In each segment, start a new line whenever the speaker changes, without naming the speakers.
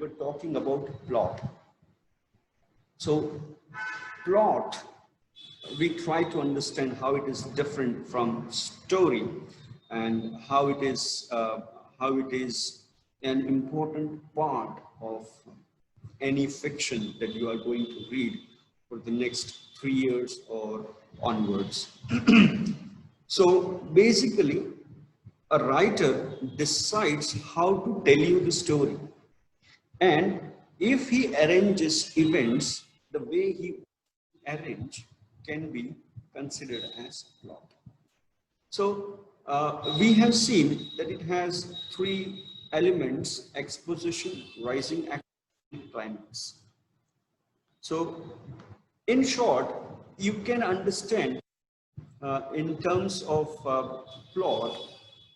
were talking about plot. So plot, we try to understand how it is different from story and how it is an important part of any fiction that you are going to read for the next 3 years or onwards. So basically, a writer decides how to tell you the story, and if he arranges events the way he arrange can be considered as plot. So we have seen that it has 3 elements: exposition, rising action, climax. So in short, you can understand in terms of plot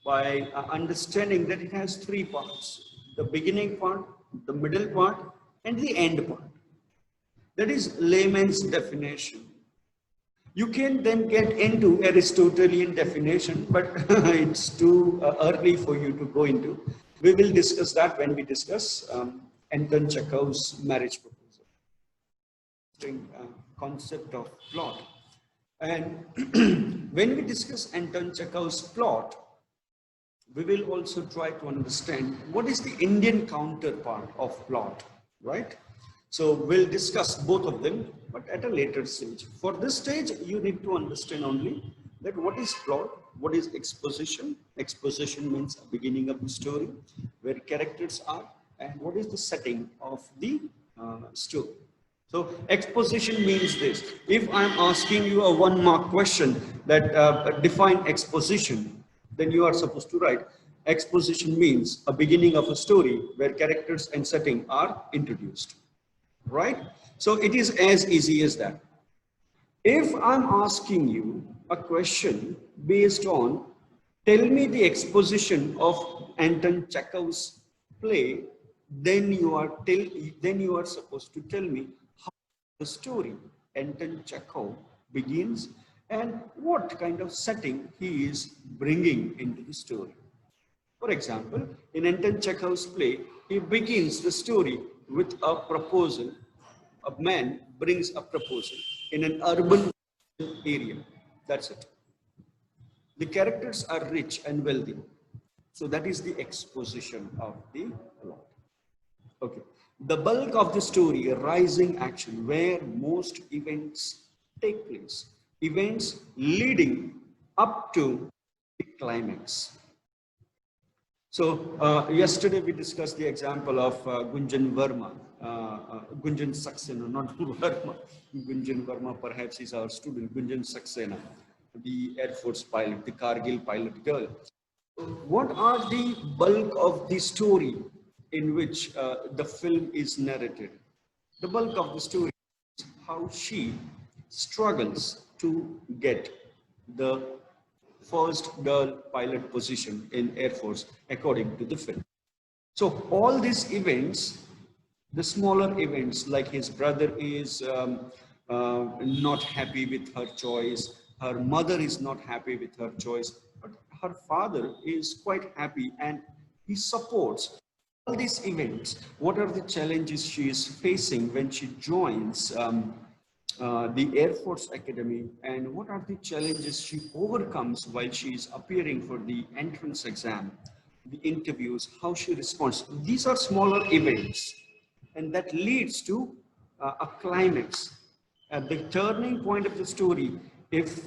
by understanding that it has 3 parts: the beginning part, the middle part, and the end part. That is layman's definition. You can then get into Aristotelian definition, but it's too early for you to go into. We will discuss that when we discuss Anton Chekhov's marriage proposal. Concept of plot. And when we discuss Anton Chekhov's plot, we will also try to understand what is the Indian counterpart of plot, right? So we'll discuss both of them, but at a later stage. For this stage, you need to understand only that what is plot, what is exposition. Exposition means a beginning of the story, where characters are, and what is the setting of the story. So exposition means this. If I'm asking you a 1-mark question that define exposition, then you are supposed to write exposition means a beginning of a story where characters and setting are introduced. Right? So it is as easy as that. If I'm asking you a question based on tell me the exposition of Anton Chekhov's play, then you are supposed to tell me how the story Anton Chekhov begins and what kind of setting he is bringing into the story. For example, in Anton Chekhov's play, he begins the story with a proposal. A man brings a proposal in an urban area. That's it. The characters are rich and wealthy. So that is the exposition of the plot. Okay. The bulk of the story, a rising action, where most events take place. Events leading up to the climax. So yesterday we discussed the example of Gunjan Verma, Gunjan Saxena, not Verma. Gunjan Verma perhaps is our student, Gunjan Saxena, the Air Force pilot, the Kargil pilot girl. What are the bulk of the story in which the film is narrated? The bulk of the story is how she struggles to get the first girl pilot position in Air Force according to the film. So all these events, the smaller events like his brother is not happy with her choice, her mother is not happy with her choice, but her father is quite happy and he supports all these events. What are the challenges she is facing when she joins the Air Force Academy, and what are the challenges she overcomes while she is appearing for the entrance exam, the interviews, how she responds. These are smaller events, and that leads to a climax. At the turning point of the story, if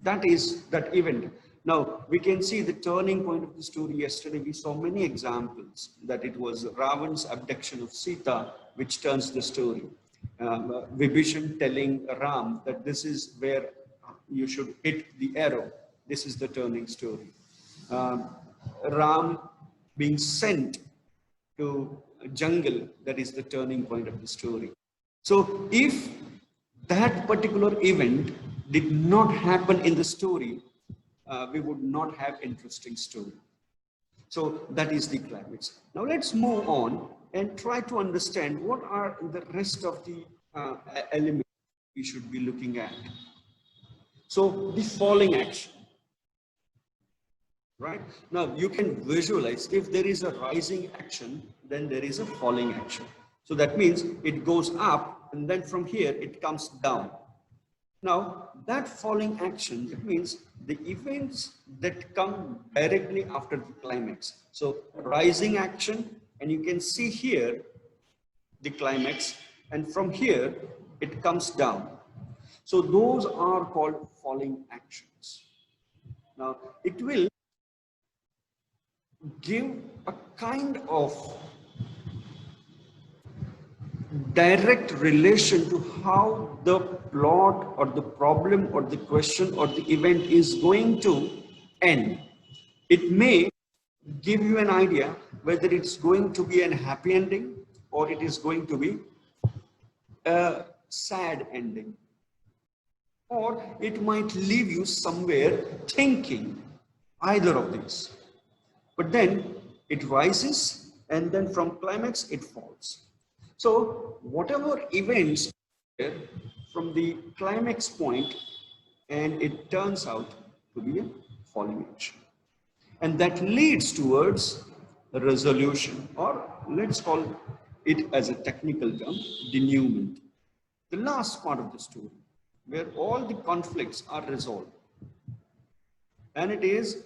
that is that event. Now, we can see the turning point of the story. Yesterday, we saw many examples that it was Ravan's abduction of Sita, which turns the story. Vibhishan telling Ram that this is where you should hit the arrow. This is the turning story. Ram being sent to a jungle, that is the turning point of the story. So if that particular event did not happen in the story, we would not have interesting story. So that is the climax. Now let's move on and try to understand what are the rest of the elements we should be looking at. So the falling action. right? Now you can visualize if there is a rising action, then there is a falling action. So that means it goes up and then from here it comes down. Now that falling action, that means the events that come directly after the climax. So rising action, and you can see here the climax, and from here it comes down. So those are called falling actions. Now it will give a kind of direct relation to how the plot or the problem or the question or the event is going to end. It may give you an idea whether it's going to be a happy ending or it is going to be a sad ending, or it might leave you somewhere thinking either of these. But then it rises and then from climax it falls. So whatever events from the climax point, and it turns out to be a falling action. And that leads towards a resolution, or let's call it as a technical term, denouement. The last part of the story, where all the conflicts are resolved. And it is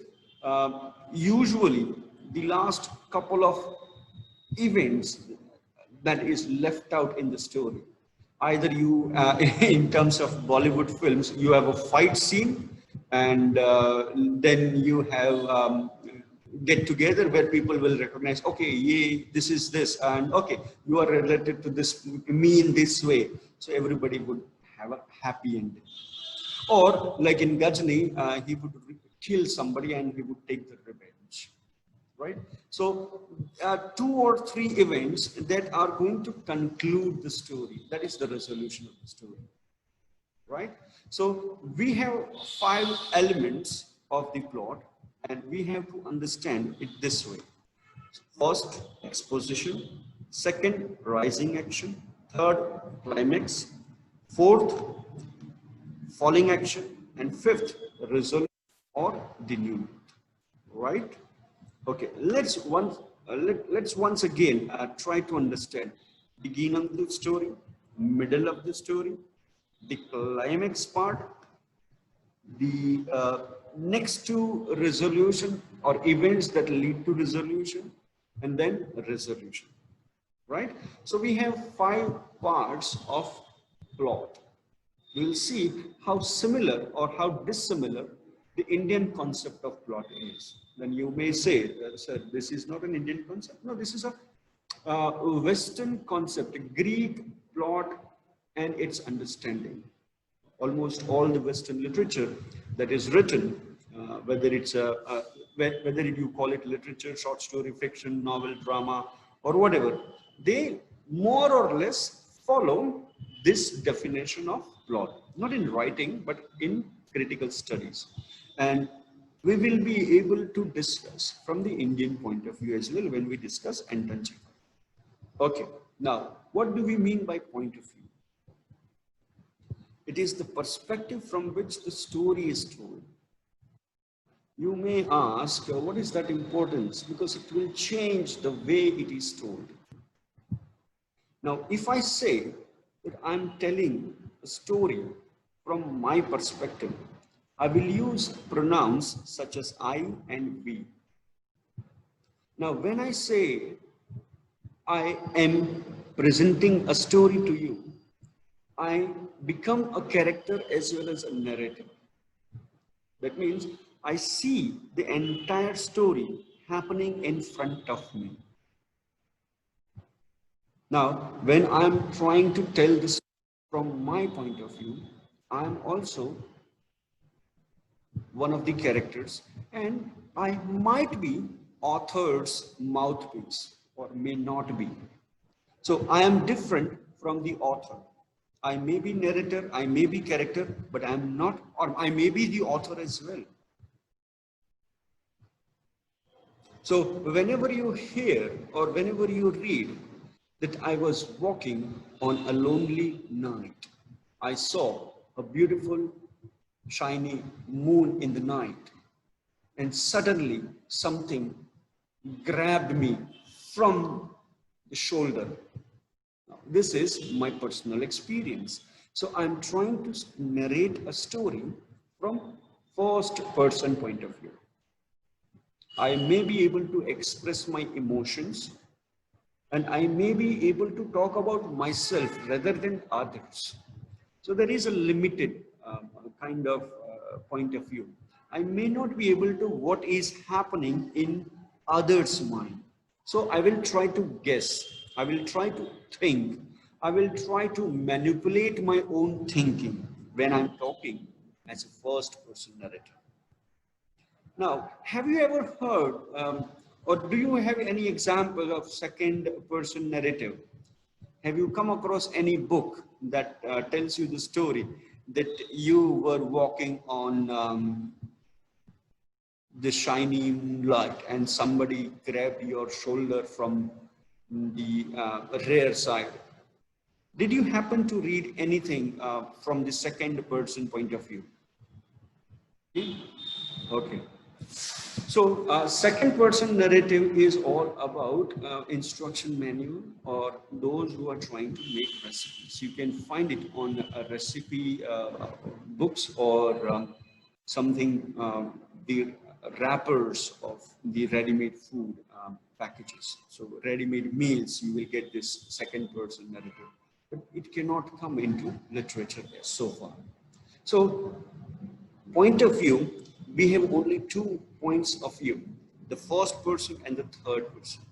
usually the last couple of events that is left out in the story. Either you, in terms of Bollywood films, you have a fight scene, and then you have get together where people will recognize, okay, yeah, this is this, and okay, you are related to this, me in this way. So everybody would have a happy ending. Or like in Gajni, he would kill somebody and he would take the revenge, right? So 2 or 3 events that are going to conclude the story. That is the resolution of the story, right? So we have 5 elements of the plot and we have to understand it this way. First, exposition. Second, rising action. Third, climax. Fourth, falling action. And fifth, resolution or denouement, right? Okay, let's once again try to understand beginning of the story, middle of the story, the climax part, the next to resolution or events that lead to resolution, and then resolution, right? So we have 5 parts of plot. We'll see how similar or how dissimilar the Indian concept of plot is. Then you may say, sir, this is not an Indian concept. No, this is a Western concept, a Greek plot and its understanding. Almost all the Western literature that is written, whether you call it literature, short story, fiction, novel, drama, or whatever, they more or less follow this definition of plot, not in writing, but in critical studies. And we will be able to discuss from the Indian point of view as well when we discuss Anton Chekhov. Okay, now what do we mean by point of view? It is the perspective from which the story is told. You may ask, what is that importance? Because it will change the way it is told. Now, if I say that I'm telling a story from my perspective, I will use pronouns such as I and we. Now, when I say I am presenting a story to you, I become a character as well as a narrator. That means I see the entire story happening in front of me. Now, when I'm trying to tell this from my point of view, I'm also one of the characters, and I might be author's mouthpiece or may not be. So I am different from the author. I may be narrator, I may be character, but I am not, or I may be the author as well. So whenever you hear or whenever you read that I was walking on a lonely night, I saw a beautiful shiny moon in the night, and suddenly something grabbed me from the shoulder. This is my personal experience. So I'm trying to narrate a story from first person point of view. I may be able to express my emotions, and I may be able to talk about myself rather than others. So there is a limited kind of point of view. I may not be able to what is happening in others' mind. So I will try to guess. I will try to think. I will try to manipulate my own thinking when I'm talking as a first person narrator. Now, have you ever heard or do you have any example of second person narrative? Have you come across any book that tells you the story that you were walking on the shiny moonlight and somebody grabbed your shoulder from the rear side? Did you happen to read anything from the second person point of view? Okay. So second person narrative is all about instruction manual or those who are trying to make recipes. You can find it on recipe books or something, the wrappers of the ready-made food packages. So ready-made meals, you will get this second person narrative, but it cannot come into literature so far. So point of view, we have only two points of view, the first person and the third person.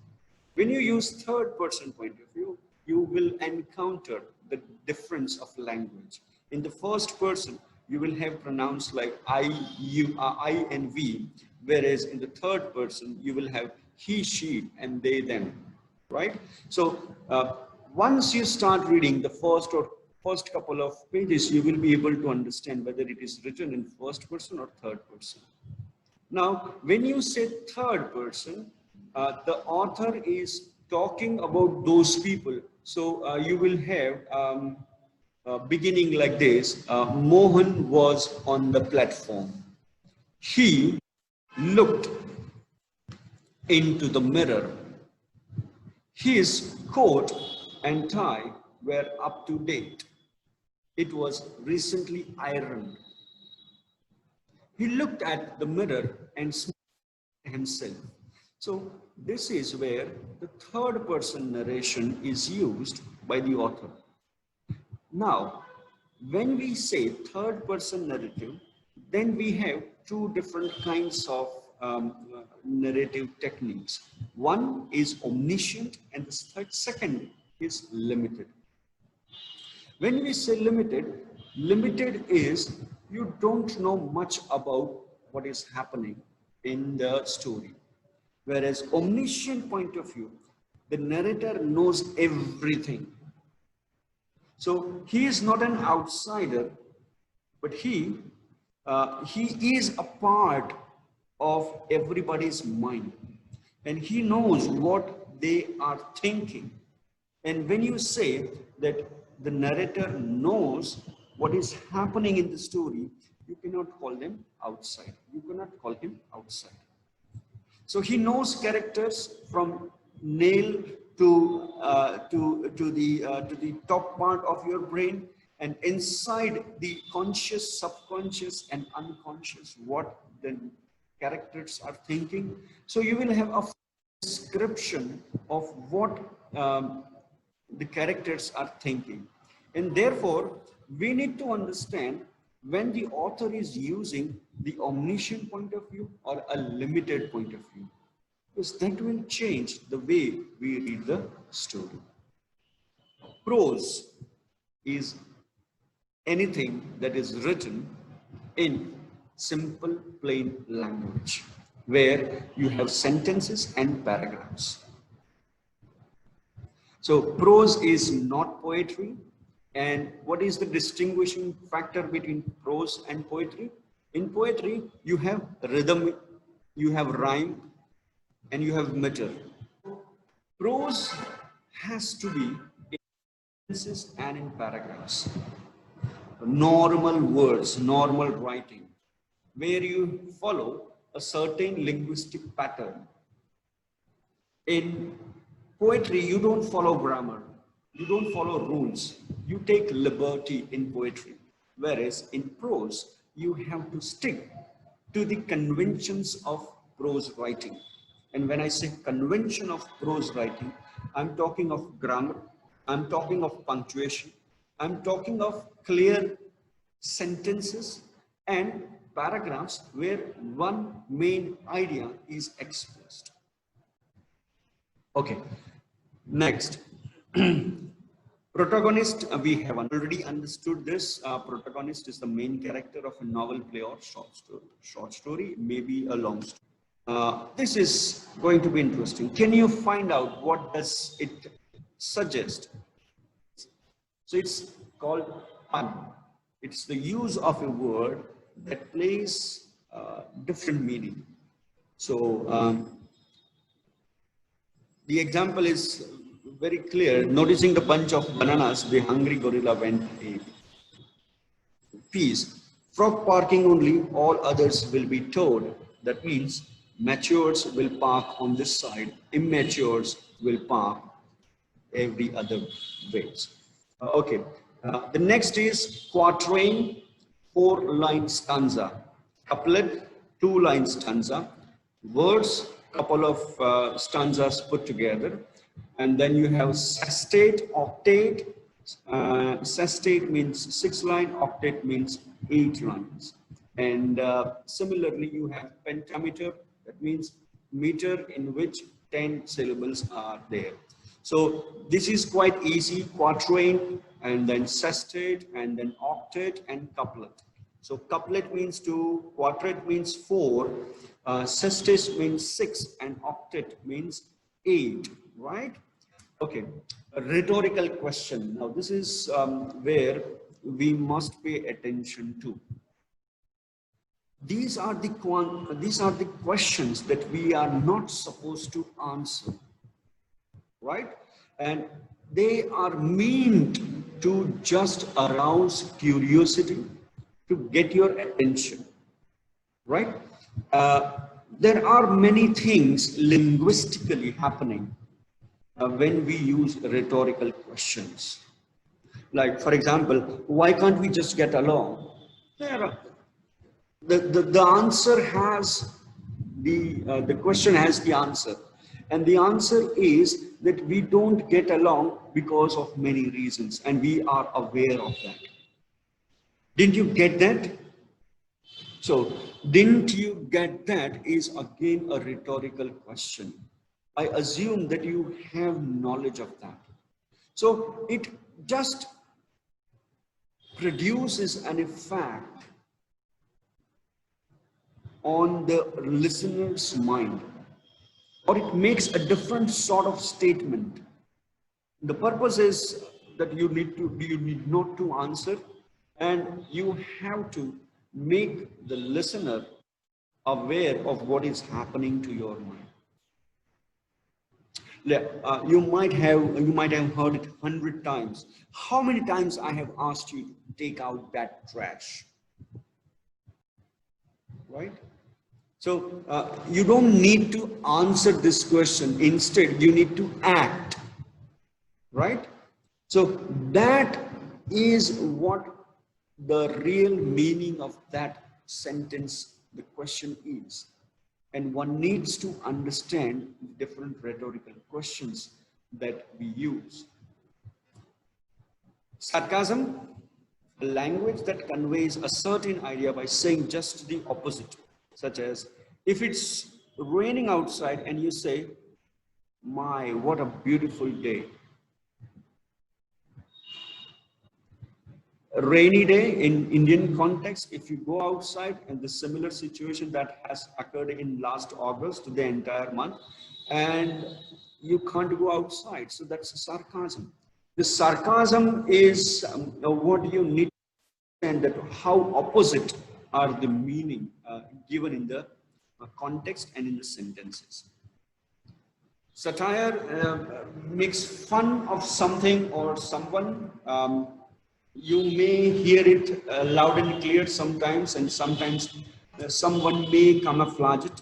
When you use third person point of view, you will encounter the difference of language. In the first person, you will have pronouns like I, you, I and we, whereas in the third person, you will have he, she, and they, them, right? So once you start reading the first couple of pages, you will be able to understand whether it is written in first person or third person. Now, when you say third person, the author is talking about those people. So you will have beginning like this. Mohan was on the platform. He looked into the mirror. His coat and tie were up to date. It was recently ironed. He looked at the mirror and smiled himself. So this is where the third person narration is used by the author. Now, when we say third person narrative, then we have two different kinds of narrative techniques. One is omniscient and the second is limited. When we say limited, limited is you don't know much about what is happening in the story. Whereas omniscient point of view, the narrator knows everything. So he is not an outsider, but he is a part of everybody's mind, and he knows what they are thinking. And when you say that the narrator knows what is happening in the story, you cannot call them outside. You cannot call him outside. So he knows characters from nail to the top part of your brain, and inside the conscious, subconscious, and unconscious, what the characters are thinking. So you will have a description of what the characters are thinking, and therefore we need to understand when the author is using the omniscient point of view or a limited point of view, because that will change the way we read the story. Prose is anything that is written in simple, plain language, where you have sentences and paragraphs. So prose is not poetry. And what is the distinguishing factor between prose and poetry? In poetry, you have rhythm, you have rhyme, and you have meter. Prose has to be in sentences and in paragraphs. Normal words, normal writing, where you follow a certain linguistic pattern. In poetry, you don't follow grammar, you don't follow rules, you take liberty in poetry. Whereas in prose, you have to stick to the conventions of prose writing. And when I say convention of prose writing, I'm talking of grammar, I'm talking of punctuation, I'm talking of clear sentences and paragraphs where one main idea is expressed. Okay, next. Protagonist, we have already understood this. Protagonist is the main character of a novel, play, or short story, maybe a long story. This is going to be interesting. Can you find out what does it suggest? So it's called pun. It's the use of a word that plays different meaning. So the example is very clear. Noticing the bunch of bananas, the hungry gorilla went and ate. Peas. Frog parking only, all others will be towed. That means matures will park on this side, immatures will park every other ways. Okay. The next is quatrain, 4-line stanza. Couplet, 2-line stanza. Verse, couple of stanzas put together. And then you have sestate, octate. Sestate means 6-line, octate means 8 lines. And similarly, you have pentameter, that means meter in which 10 syllables are there. So this is quite easy: quatrain, and then sestate, and then octate, and couplet. So couplet means 2, quatrain means 4, sestate means 6, and octate means 8, right? Okay, a rhetorical question. Now this is where we must pay attention to. These are the questions that we are not supposed to answer, right? And they are meant to just arouse curiosity, to get your attention, right? There are many things linguistically happening when we use rhetorical questions. Like, for example, why can't we just get along? The answer has the question has the answer, and the answer is that we don't get along because of many reasons, and we are aware of that. Didn't you get that? So didn't you get that is again a rhetorical question. I assume that you have knowledge of that. So it just produces an effect on the listener's mind, or it makes a different sort of statement. The purpose is that you need not to answer, and you have to make the listener aware of what is happening to your mind. You might have heard it 100 times. How many times I have asked you to take out that trash, right? So you don't need to answer this question. Instead, you need to act, right? So that is what the real meaning of that sentence, the question is. And one needs to understand different rhetorical questions that we use. Sarcasm, a language that conveys a certain idea by saying just the opposite. Such as, if it's raining outside and you say, my, what a beautiful day. A rainy day in Indian context, if you go outside, and the similar situation that has occurred in last August, the entire month, and you can't go outside. So that's a sarcasm. The sarcasm is what you need to understand, that how opposite are the meaning given in the context and in the sentences. Satire makes fun of something or someone. You may hear it loud and clear sometimes, and sometimes someone may camouflage it.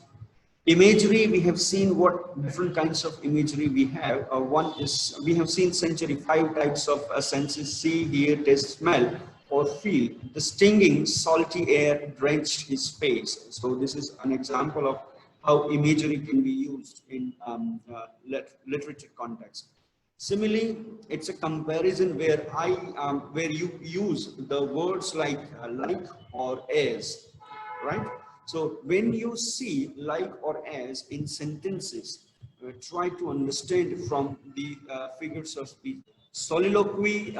Imagery, we have seen what different kinds of imagery we have. One is, we have seen century 5 types of senses: see, hear, taste, smell, or feel. The stinging, salty air drenched his face. So this is an example of how imagery can be used in literature context. Similarly, it's a comparison where where you use the words like or as, right? So when you see like or as in sentences, try to understand from the figures of speech. Soliloquy,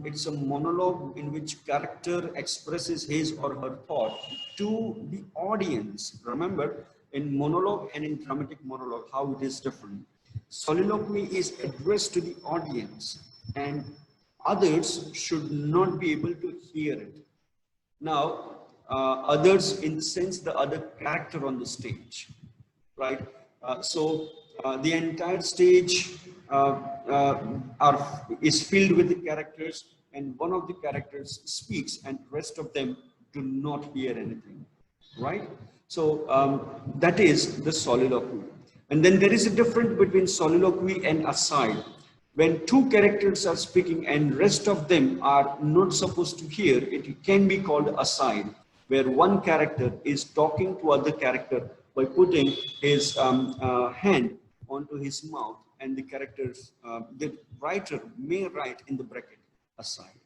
it's a monologue in which character expresses his or her thought to the audience. Remember, in monologue and in dramatic monologue, how it is different. Soliloquy is addressed to the audience, and others should not be able to hear it. Now, others in the sense the other character on the stage, right? The entire stage is filled with the characters, and one of the characters speaks, and rest of them do not hear anything, right? So that is the soliloquy. And then there is a difference between soliloquy and aside. When two characters are speaking and rest of them are not supposed to hear, it can be called aside, where one character is talking to other character by putting his hand onto his mouth, and the characters, the writer may write in the bracket aside.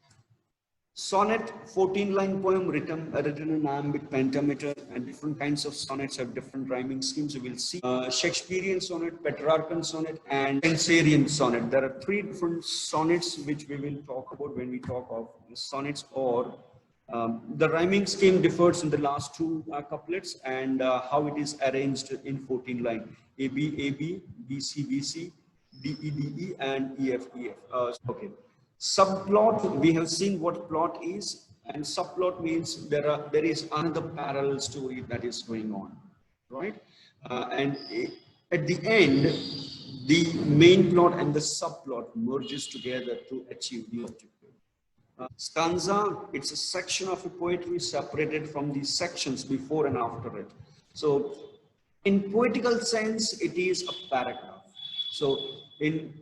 Sonnet, 14-line poem written in iambic pentameter, and different kinds of sonnets have different rhyming schemes. We will see Shakespearean sonnet, Petrarchan sonnet, and Spenserian sonnet. There are 3 different sonnets which we will talk about when we talk of sonnets, or the rhyming scheme differs in the last 2 couplets, and how it is arranged in 14 line: A B A B, B C B C, D E D E, and E F E F. Okay. Subplot, we have seen what plot is, and subplot means there is another parallel story that is going on, right? And at the end, the main plot and the subplot merges together to achieve the objective. Stanza, it's a section of a poetry separated from the sections before and after it. So in poetical sense, it is a paragraph. So in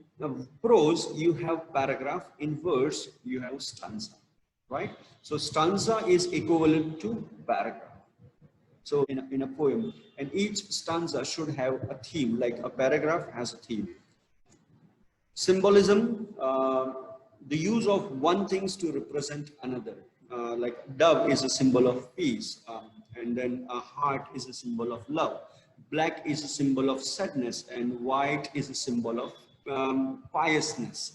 prose, you have paragraph. In verse, you have stanza, right? So stanza is equivalent to paragraph. So in a poem, and each stanza should have a theme, like a paragraph has a theme. Symbolism, the use of one things to represent another. Like dove is a symbol of peace, and then a heart is a symbol of love. Black is a symbol of sadness, and white is a symbol of piousness.